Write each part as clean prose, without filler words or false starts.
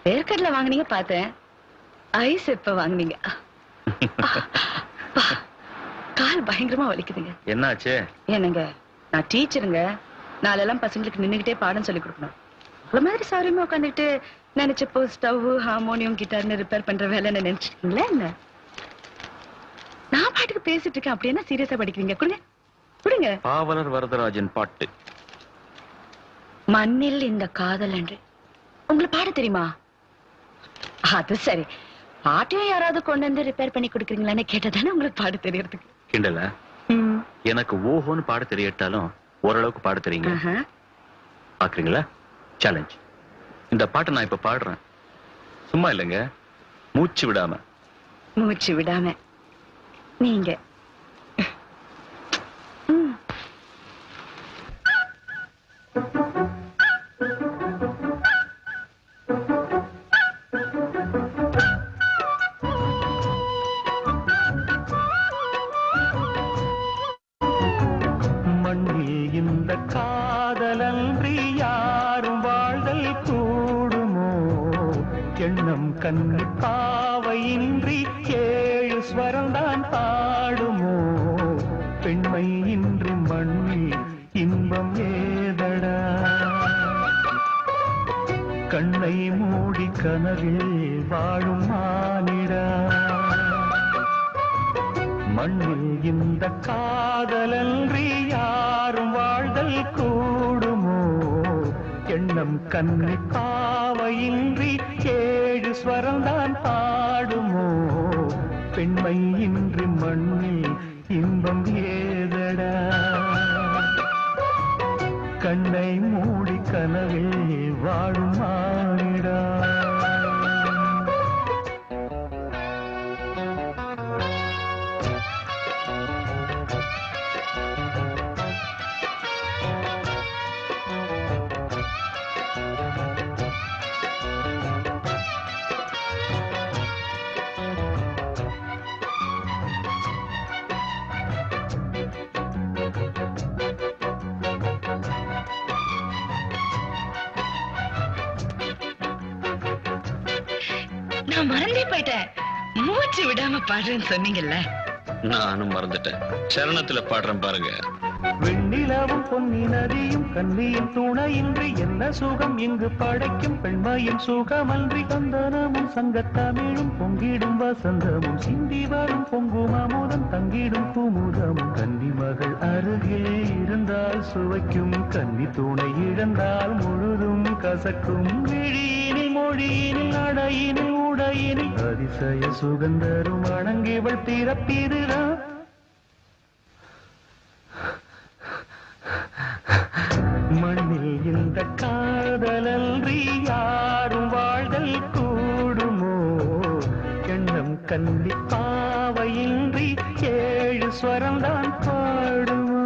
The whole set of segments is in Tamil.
வேர்க்கடலை வாங்குனீங்க பார்த்தேன். ஐஸ் எப்ப வாங்குனீங்க? கால் பயங்கரமா வலிக்குதுங்க. என்னாச்சு? என்னங்க, நான் டீச்சருங்க. நாளெல்லாம் பசங்களுக்கு நின்னுகிட்டே பாடம் சொல்லி கொடுக்கணும். ஒரு மாதிரி சாரியமா உட்காந்துட்டு நினைச்சப்போ ஸ்டவ், ஹார்மோனியம், கிட்டார்னு ரிப்பேர் பண்ற வேலைன்னு நினைச்சிட்டீங்களா என்ன? நான் பாட்டுக்கு பேசிட்டு இருக்கேன். அப்படி என்ன சீரியஸா படிக்கிறீங்க? கொடுங்க கொடுங்க. பாவலர் வரதராஜன் பாட்டு. மண்ணில் இந்த காதல் என்று உங்களுக்கு பாட தெரியுமா? அது சரி. பாட்டையும் யாராவது கொண்டு வந்து ரிப்பேர் பண்ணி கொடுக்குறீங்களான்னு கேட்டதானே உங்களுக்கு பாட தெரியறதுக்கு. கிண்டல? எனக்கு ஓஹோன்னு பாட தெரியட்டாலும் ஓரளவுக்கு பாட தெரியுங்க. பாக்குறீங்களா? சேலஞ்ச். இந்த பாட்டை நான் இப்ப பாடுறேன். சும்மா இல்லைங்க, மூச்சு விடாம. மூச்சு விடாம நீங்க மண்ணில் இந்த காதலன்றி யாரும் வாழ்தல் கூடுமோ? எண்ணம் கண்ணி பாவையின்றி 7 ஸ்வரம்தான் பாடுமோ? பெண்மை இன்றி மண்ணில் இன்பம் ஏதடா? கண்ணை மூடி கனவில் வாழும் மானிடா. மண்ணில் இந்த காதலன்றி யாரும் வாழ்தல் கூடுமோ? எண்ணம் கண்ணி பாவையின்றி 7 ஸ்வரம்தான் பாடுமோ? பெண்மை இன்றி மண்ணில் இன்பம் ஏதடா? கண்ணை மூடி கனவில் வாழும் மானிடா. நான் மறந்தே போயிட்டேன். மூச்சு விடாம பாடுறேன்னு சொன்னீங்கல்ல. நானும் மறந்துட்டேன். சரணத்துல பாடுறேன் பாருங்க. வெண்ணிலவும் பொன்னி நதியும் கண்ணியின் துணையின்றி என்ன சுகம் இங்கு படைக்கும்? பெண்மையின் சுகமன்றி சந்தனமும் சங்கத்தமிழும் பொங்கிடும் வசந்தமும் சிந்தி வரும் பொங்கும் அமுதம் தங்கிடும் குமுதமும். கன்னி மகள் அருகில் இருந்தால் சுவைக்கும், கன்னி துணை இழந்தால் முழுதும் கசக்கும். விழியினில் மொழியினில் நடையினில் உடையினில் அதிசய சுகந்தரும் வணங்கிவள் பிறப்பிதுதான். மண்ணில் இந்த காதலன்றி யாரும் வாழ்தல் கூடுமோ? எண்ணம் கண்டி பாவையின்றி 7 ஸ்வரம்தான் பாடுமோ?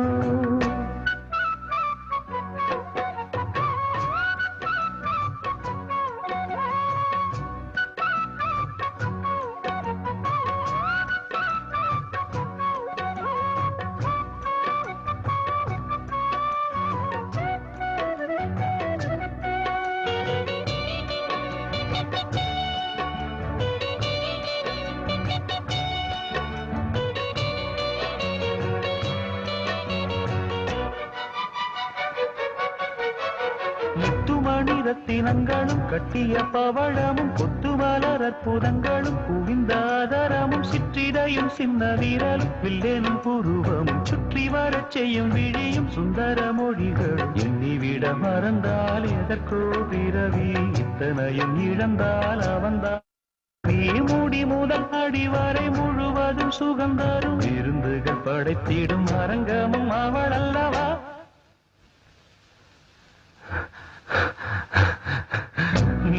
ரத்தினங்களும் கட்டிய பவழமும் கொத்துமலர் அற்புதங்களும் குவிந்தாதரமும் சிற்றிடையும் சின்ன வீரலும் வில்லேனும் புருவமும் சுற்றி வரச் செய்யும் விழியும் சுந்தர மொழிகள். எண்ணிவிட மறந்தால் எதற்கோ பிறவி, இத்தனையும் இழந்தால் அவன்தான். நீ மூடி முதல் அடிவரை முழுவதும் சுகந்தரும் விருந்துகள் படைத்திடும் அரங்கமும் அவள் அல்லவா?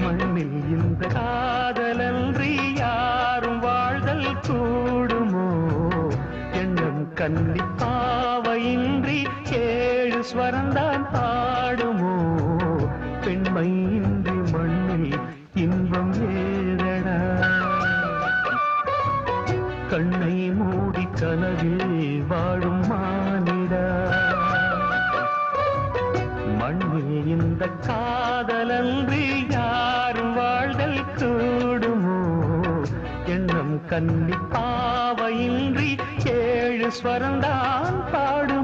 மண்ணில் இந்த காதலன்றி யாரும் வாழ்தல் கூடுமோ? எண்ணம் கண்ணி பாவையின்றி 7 ஸ்வரம்தான் பாடுமோ? பெண்மை இன்றி மண்ணில் இன்பம் ஏதடா? கண்ணை மூடி கனவில் வாழும் மானிடா. மண்ணில் இந்த காதலன்றி யாரும் வாழ்தல் கன்னி பாவையின்றி 7 ஸ்வரந்தான் பாடும்